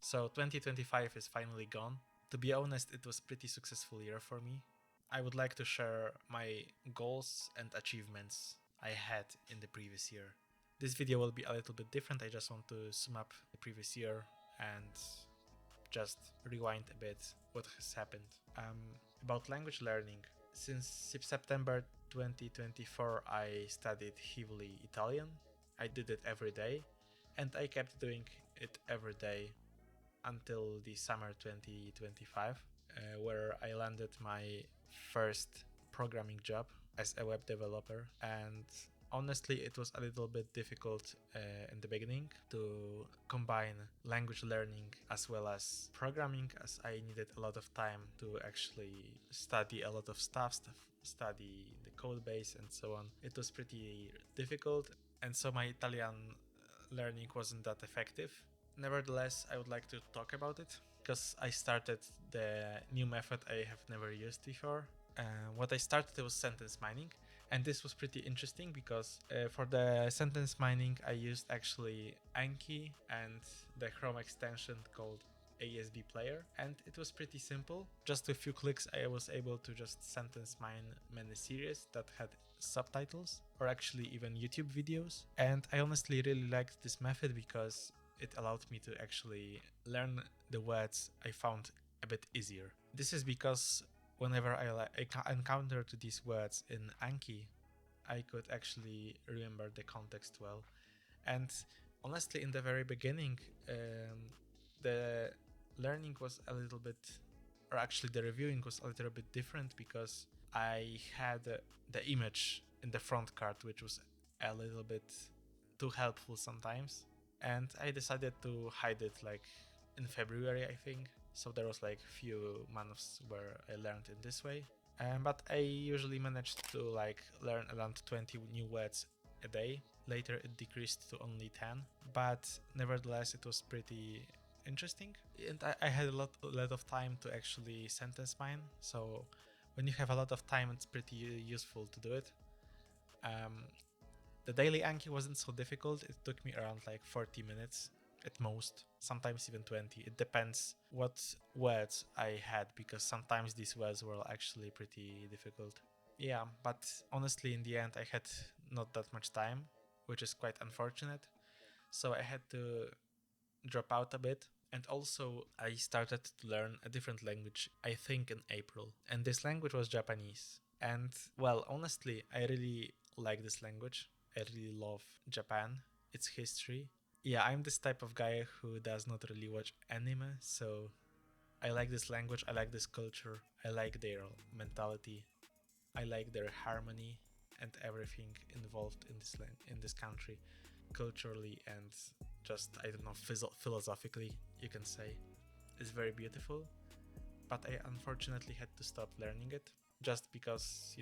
So 2025 is finally gone. To be honest, it was pretty successful year for me. I would like to share my goals and achievements I had in the previous year. This video will be a little bit different. I just want to sum up the previous year and just rewind a bit what has happened. About language learning. Since September 2024, I studied heavily Italian. I did it every day, and I kept doing it every day until the summer 2025, where I landed my first programming job as a web developer. And honestly, it was a little bit difficult in the beginning to combine language learning as well as programming, as I needed a lot of time to actually study a lot of stuff, study the code base and so on. It was pretty difficult, and so my Italian learning wasn't that effective. Nevertheless, I would like to talk about it because I started the new method I have never used before. What I started was sentence mining, and this was pretty interesting because for the sentence mining I used actually Anki and the Chrome extension called ASB Player, and it was pretty simple. Just with a few clicks I was able to just sentence mine many series that had subtitles or actually even YouTube videos, and I honestly really liked this method because it allowed me to actually learn the words I found a bit easier. This is because whenever I encountered these words in Anki, I could actually remember the context well. And honestly, in the very beginning, the learning was a little bit, or actually the reviewing was a little bit different because I had the image in the front card, which was a little bit too helpful sometimes. And I decided to hide it like in February, I think. So there was like few months where I learned in this way. But I usually managed to like learn around 20 new words a day. Later it decreased to only 10, but nevertheless it was pretty interesting. And I had a lot of time to actually sentence mine. So when you have a lot of time, it's pretty useful to do it. The daily Anki wasn't so difficult. It took me around like 40 minutes at most, sometimes even 20. It depends what words I had, because sometimes these words were actually pretty difficult. Yeah, but honestly, in the end, I had not that much time, which is quite unfortunate. So I had to drop out a bit. And also, I started to learn a different language, I think in April. And this language was Japanese. And well, honestly, I really like this language. I really love Japan, its history. Yeah, I'm this type of guy who does not really watch anime, so I like this language, I like this culture, I like their mentality, I like their harmony and everything involved in in this country, culturally and just, I don't know, philosophically, you can say. It's very beautiful, but I unfortunately had to stop learning it just because,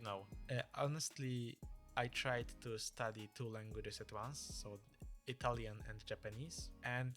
honestly, I tried to study two languages at once, so Italian and Japanese, and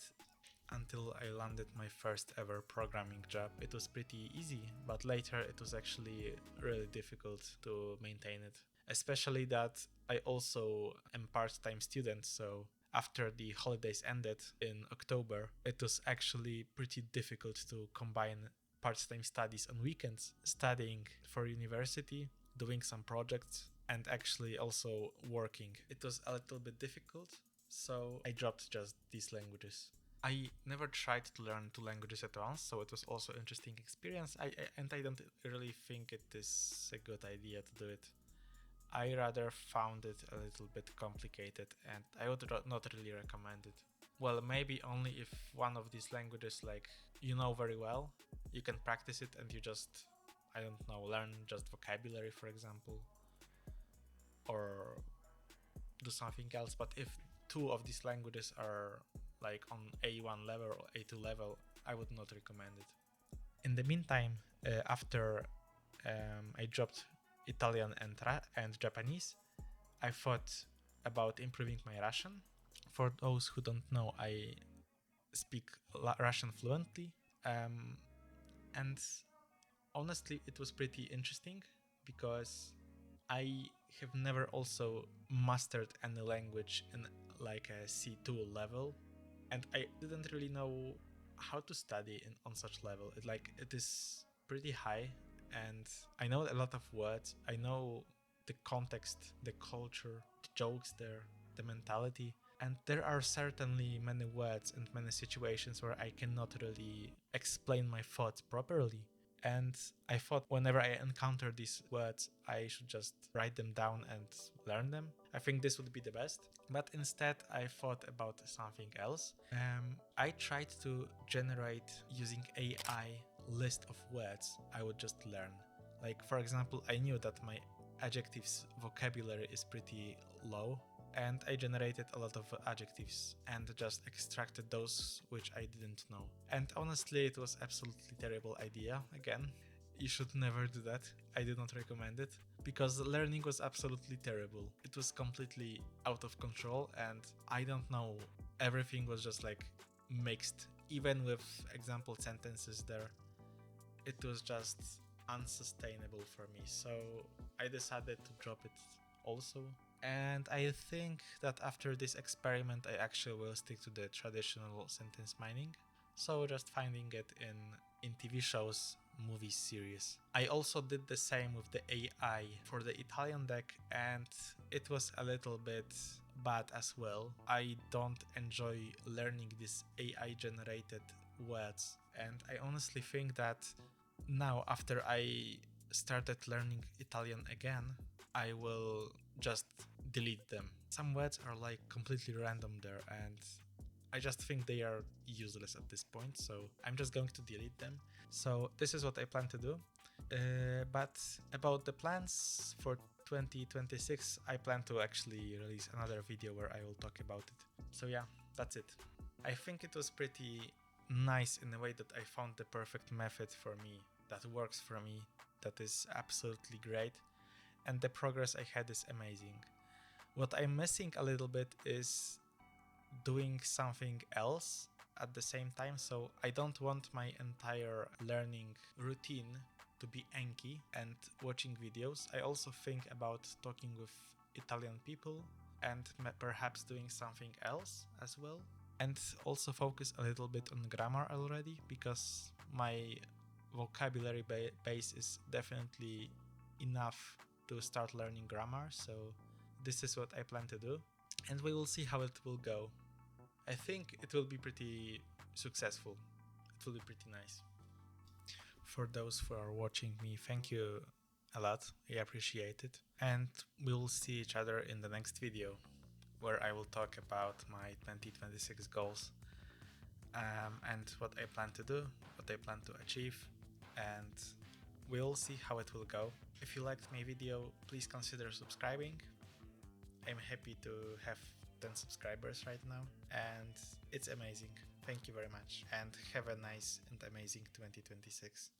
until I landed my first ever programming job, it was pretty easy, but later it was actually really difficult to maintain it. Especially that I also am part-time student, so after the holidays ended in October, it was actually pretty difficult to combine part-time studies on weekends, studying for university, doing some projects, and actually also working. It was a little bit difficult, so I dropped just these languages. I never tried to learn two languages at once, so it was also an interesting experience. And I don't really think it is a good idea to do it. I rather found it a little bit complicated, and I would not really recommend it. Well, maybe only if one of these languages, like, you know very well, you can practice it and you just, I don't know, learn just vocabulary, for example, or do something else. But if two of these languages are like on A1 level or A2 level, I would not recommend it. In the meantime, after I dropped Italian and Japanese, I thought about improving my Russian. For those who don't know, I speak Russian fluently, and honestly, it was pretty interesting because I have never also mastered any language in like a C2 level, and I didn't really know how to study on such level. It is pretty high, and I know a lot of words. I know the context, the culture, the jokes there, the mentality. And there are certainly many words and many situations where I cannot really explain my thoughts properly. And I thought whenever I encounter these words, I should just write them down and learn them. I think this would be the best. But instead, I thought about something else. I tried to generate using AI list of words I would just learn. Like, for example, I knew that my adjectives vocabulary is pretty low, and I generated a lot of adjectives and just extracted those which I didn't know. And honestly, it was absolutely terrible idea. Again, you should never do that. I do not recommend it, because the learning was absolutely terrible. It was completely out of control, and I don't know, everything was just like mixed, even with example sentences there. It was just unsustainable for me, so I decided to drop it also. And I think that after this experiment, I actually will stick to the traditional sentence mining. So just finding it in TV shows, movies, series. I also did the same with the AI for the Italian deck, and it was a little bit bad as well. I don't enjoy learning these AI generated words, and I honestly think that now, after I started learning Italian again, I will just delete them. Some words are like completely random there, and I just think they are useless at this point, so I'm just going to delete them. So this is what I plan to do. But about the plans for 2026, I plan to actually release another video where I will talk about it. So yeah, that's it. I think it was pretty nice in a way that I found the perfect method for me, that works for me, that is absolutely great, and the progress I had is amazing. What I'm missing a little bit is doing something else at the same time, so I don't want my entire learning routine to be Anki and watching videos. I also think about talking with Italian people and perhaps doing something else as well, and also focus a little bit on grammar already, because my vocabulary base is definitely enough to start learning grammar. So this is what I plan to do, and we will see how it will go. I think it will be pretty successful. It will be pretty nice. For those who are watching me, thank you a lot. I appreciate it. And we will see each other in the next video, where I will talk about my 2026 goals, and what I plan to do, what I plan to achieve, and we'll see how it will go. If you liked my video, please consider subscribing. I'm happy to have 10 subscribers right now, and it's amazing. Thank you very much, and have a nice and amazing 2026.